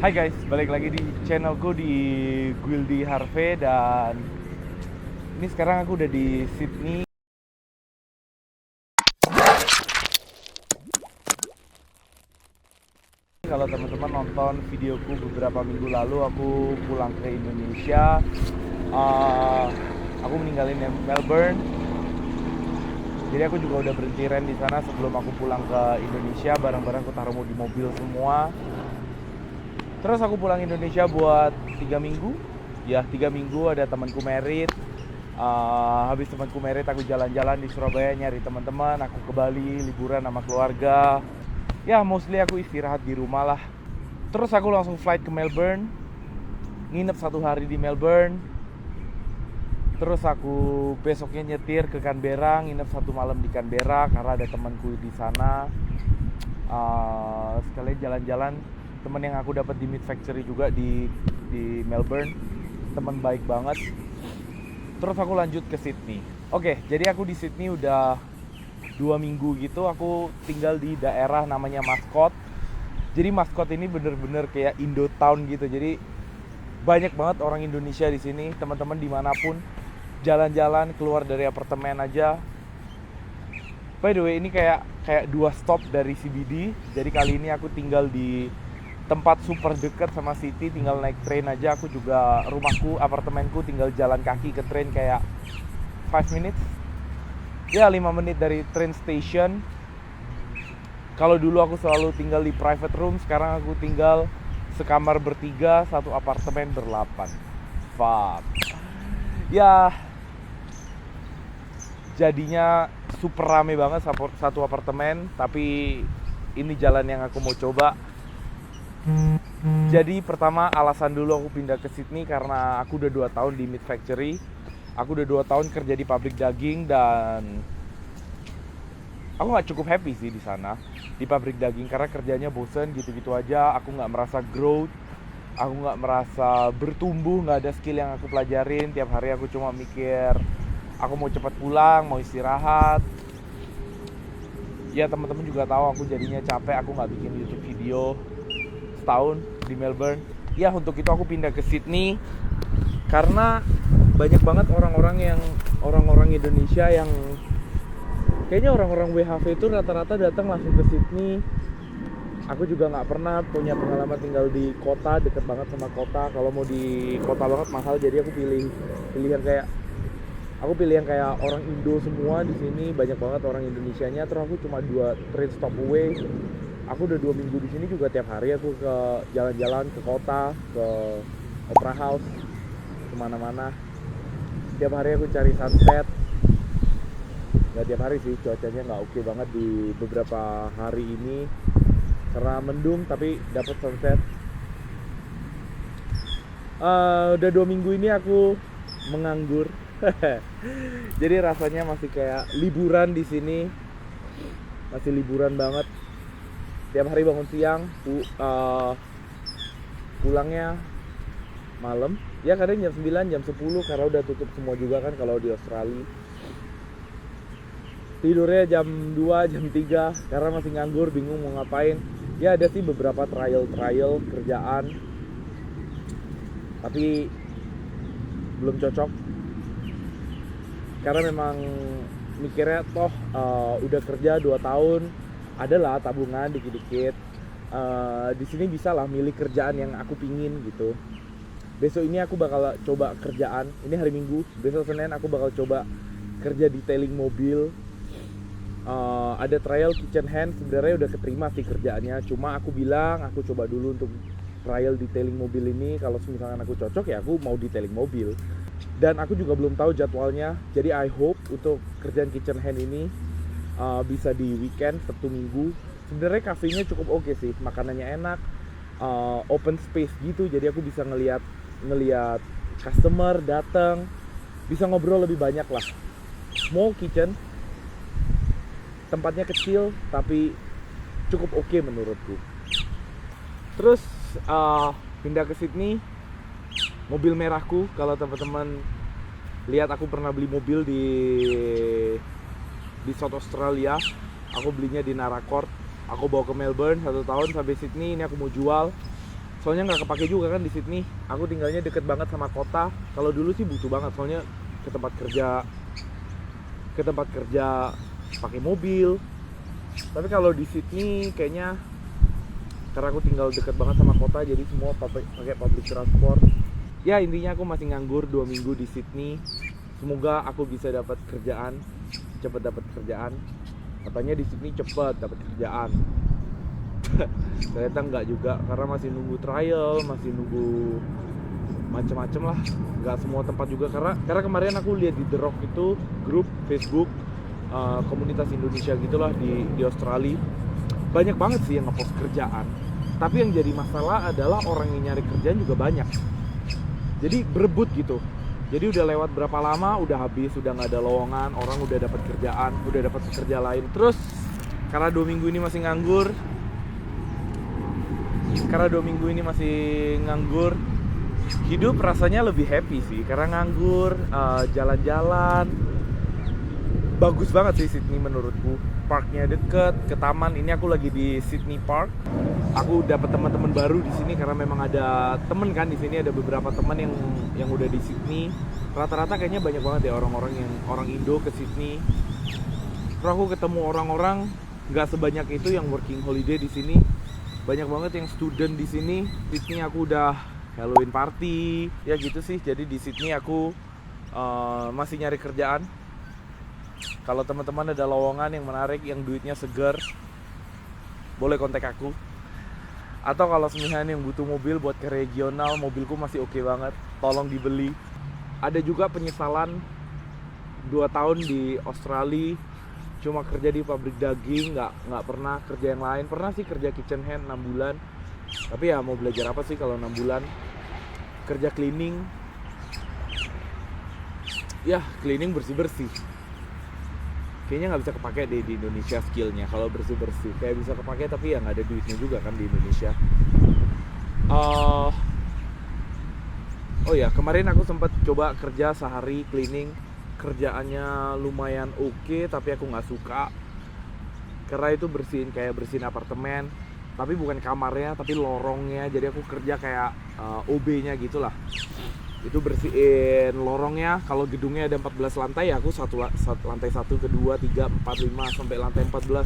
Hai guys, balik lagi di channelku di Guildy Harvey. Dan ini sekarang aku udah di Sydney. Kalau teman-teman nonton videoku beberapa minggu lalu, aku pulang ke Indonesia. Eh, aku meninggalin Melbourne. Jadi aku juga udah berhenti rent di sana sebelum aku pulang ke Indonesia. Barang-barang aku taruh di mobil semua. Terus aku pulang Indonesia buat 3 minggu. Ya 3 minggu, ada temanku merit. Habis temanku merit, aku jalan-jalan di Surabaya nyari teman-teman. Aku ke Bali liburan sama keluarga. Ya mostly aku istirahat di rumah lah. Terus aku langsung flight ke Melbourne, nginep 1 hari di Melbourne. Terus aku besoknya nyetir ke Canberra, nginep 1 malam di Canberra karena ada temanku di sana. Sekalian jalan-jalan. Teman yang aku dapat di Meat Factory juga di Melbourne, teman baik banget. Terus aku lanjut ke Sydney. Oke, jadi aku di Sydney udah 2 minggu gitu. Aku tinggal di daerah namanya Mascot. Jadi Mascot ini bener-bener kayak Indotown gitu. Jadi banyak banget orang Indonesia di sini. Teman-teman dimanapun jalan-jalan keluar dari apartemen aja. By the way, ini kayak 2 stop dari CBD. Jadi kali ini aku tinggal di tempat super dekat sama city, tinggal naik train aja. Aku juga, rumahku, apartemenku tinggal jalan kaki ke train kayak 5 minutes. Ya 5 menit dari train station. Kalau dulu aku selalu tinggal di private room, sekarang aku tinggal sekamar bertiga, satu apartemen ber-8. Fuck. Ya jadinya super rame banget satu apartemen. Tapi ini jalan yang aku mau coba. Jadi pertama, alasan dulu aku pindah ke Sydney karena aku udah 2 tahun di Meat Factory. Aku udah 2 tahun kerja di pabrik daging dan aku nggak cukup happy sih di sana, di pabrik daging, karena kerjanya bosen gitu-gitu aja. Aku nggak merasa growth, aku nggak merasa bertumbuh, nggak ada skill yang aku pelajarin. Tiap hari aku cuma mikir aku mau cepat pulang, mau istirahat. Ya teman-teman juga tahu aku jadinya capek, aku nggak bikin YouTube video setahun di Melbourne. Ya untuk itu aku pindah ke Sydney karena banyak banget orang-orang Indonesia yang kayaknya orang-orang WHV itu rata-rata datang langsung ke Sydney. Aku juga nggak pernah punya pengalaman tinggal di kota, deket banget sama kota. Kalau mau di kota banget mahal, jadi aku pilih yang kayak orang Indo semua di sini. Banyak banget orang Indonesianya. Terus aku cuma 2 train stop away. Aku udah 2 minggu di sini juga. Tiap hari aku ke jalan-jalan ke kota, ke Opera House, kemana-mana. Tiap hari aku cari sunset. Nggak tiap hari sih, cuacanya nggak oke banget di beberapa hari ini karena mendung, tapi dapat sunset. Udah 2 minggu ini aku menganggur. Jadi rasanya masih kayak liburan di sini, masih liburan banget. Tiap hari bangun siang, pulangnya malam. Ya kadang jam 9, jam 10 karena udah tutup semua juga kan kalau di Australia. Tidurnya jam 2, jam 3 karena masih nganggur, bingung mau ngapain. Ya ada sih beberapa trial kerjaan, tapi belum cocok. Karena memang mikirnya toh udah kerja 2 tahun, adalah tabungan dikit-dikit. Di sini bisa lah milih kerjaan yang aku pingin gitu. Besok ini aku bakal coba kerjaan. Ini hari Minggu, besok Senin aku bakal coba kerja detailing mobil. Ada trial kitchen hand, sebenarnya udah keterima sih kerjaannya. Cuma aku bilang aku coba dulu untuk trial detailing mobil ini. Kalau misalkan aku cocok ya aku mau detailing mobil. Dan aku juga belum tahu jadwalnya. Jadi I hope untuk kerjaan kitchen hand ini bisa di weekend, Sabtu Minggu. Sebenarnya kafenya cukup oke sih, makanannya enak, open space gitu. Jadi aku bisa ngelihat customer datang, bisa ngobrol lebih banyak lah. Small kitchen, tempatnya kecil tapi cukup oke menurutku. Terus pindah ke Sydney, mobil merahku. Kalau teman-teman lihat, aku pernah beli mobil di South Australia. Aku belinya di Naracoorte. Aku bawa ke Melbourne 1 tahun sampai Sydney. Ini aku mau jual. soalnya nggak kepake juga kan di Sydney. Aku tinggalnya deket banget sama kota. Kalau dulu sih butuh banget, soalnya ke tempat kerja pakai mobil. Tapi kalau di Sydney kayaknya karena aku tinggal deket banget sama kota, jadi semua pakai public transport. Ya intinya aku masih nganggur 2 minggu di Sydney. Semoga aku bisa dapat kerjaan, cepet dapat kerjaan. Katanya di Sydney cepet dapat kerjaan. Ternyata enggak juga, karena masih nunggu trial, masih nunggu macem-macem lah. Enggak semua tempat juga, karena kemarin aku lihat di The Rock itu grup Facebook komunitas Indonesia gitulah di Australia. Banyak banget sih yang ngepost kerjaan. Tapi yang jadi masalah adalah orang yang nyari kerjaan juga banyak. Jadi berebut gitu. Jadi udah lewat berapa lama, udah habis, udah nggak ada lowongan, orang udah dapat kerjaan, udah dapat pekerja lain. Terus karena 2 minggu ini masih nganggur, hidup rasanya lebih happy sih. Karena nganggur, jalan-jalan, bagus banget sih Sydney menurutku. Parknya deket, ke taman. Ini aku lagi di Sydney Park. Aku dapat teman-teman baru di sini karena memang ada temen kan di sini, ada beberapa teman yang udah di Sydney. Rata-rata kayaknya banyak banget ya orang Indo ke Sydney. Terus aku ketemu orang-orang nggak sebanyak itu yang working holiday di sini. Banyak banget yang student di sini. Sydney aku udah Halloween party, ya gitu sih. Jadi di Sydney aku masih nyari kerjaan. Kalau teman-teman ada lowongan yang menarik, yang duitnya segar, boleh kontak aku. Atau kalau misalnya yang butuh mobil buat ke regional, mobilku masih oke banget, tolong dibeli. Ada juga penyesalan 2 tahun di Australia, cuma kerja di pabrik daging, nggak pernah kerja yang lain. Pernah sih kerja kitchen hand 6 bulan, tapi ya mau belajar apa sih kalau 6 bulan. Kerja cleaning, ya cleaning bersih-bersih. Kayaknya nggak bisa kepake deh di Indonesia skillnya kalau bersih-bersih. Kayak bisa kepake tapi ya nggak ada duitnya juga kan di Indonesia. Oh ya, kemarin aku sempat coba kerja sehari cleaning. Kerjaannya lumayan oke, tapi aku nggak suka. Karena itu bersihin apartemen. Tapi bukan kamarnya, tapi lorongnya. Jadi aku kerja kayak OB-nya gitulah. Itu bersihin lorongnya. Kalau gedungnya ada 14 lantai, ya aku lantai 1, kedua, 3, 4, 5 sampai lantai 14.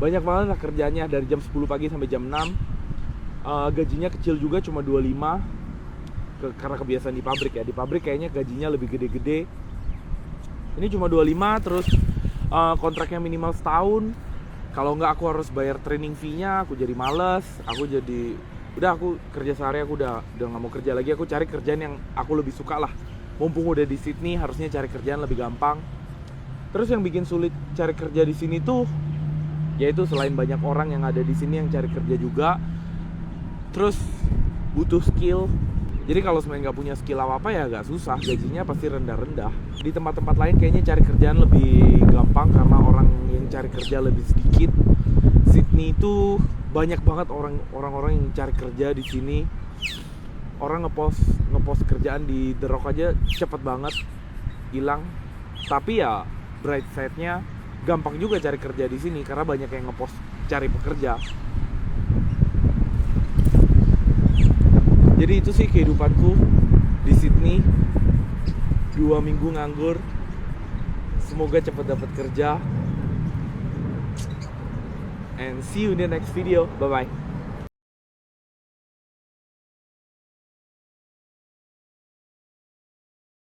Banyak banget lah kerjanya dari jam 10 pagi sampai jam 6. Gajinya kecil juga, cuma 25. Karena kebiasaan di pabrik ya. Di pabrik kayaknya gajinya lebih gede-gede. Ini cuma 25, terus kontraknya minimal setahun. Kalau nggak aku harus bayar training fee-nya, aku jadi males. Aku kerja sehari, aku udah nggak mau kerja lagi. Aku cari kerjaan yang aku lebih suka lah. Mumpung udah di Sydney, harusnya cari kerjaan lebih gampang. Terus yang bikin sulit cari kerja di sini tuh, yaitu selain banyak orang yang ada di sini yang cari kerja juga, terus butuh skill. Jadi kalau sebenarnya nggak punya skill apa ya agak susah, gajinya pasti rendah-rendah. Di tempat-tempat lain kayaknya cari kerjaan lebih gampang karena orang yang cari kerja lebih sedikit. Sydney itu banyak banget orang-orang yang cari kerja di sini. Orang ngepost kerjaan di The Rock aja cepet banget hilang. Tapi ya bright side-nya gampang juga cari kerja di sini karena banyak yang ngepost cari pekerja. Jadi itu sih kehidupanku di Sydney. 2 minggu nganggur. Semoga cepat dapat kerja. And see you in the next video. Bye bye.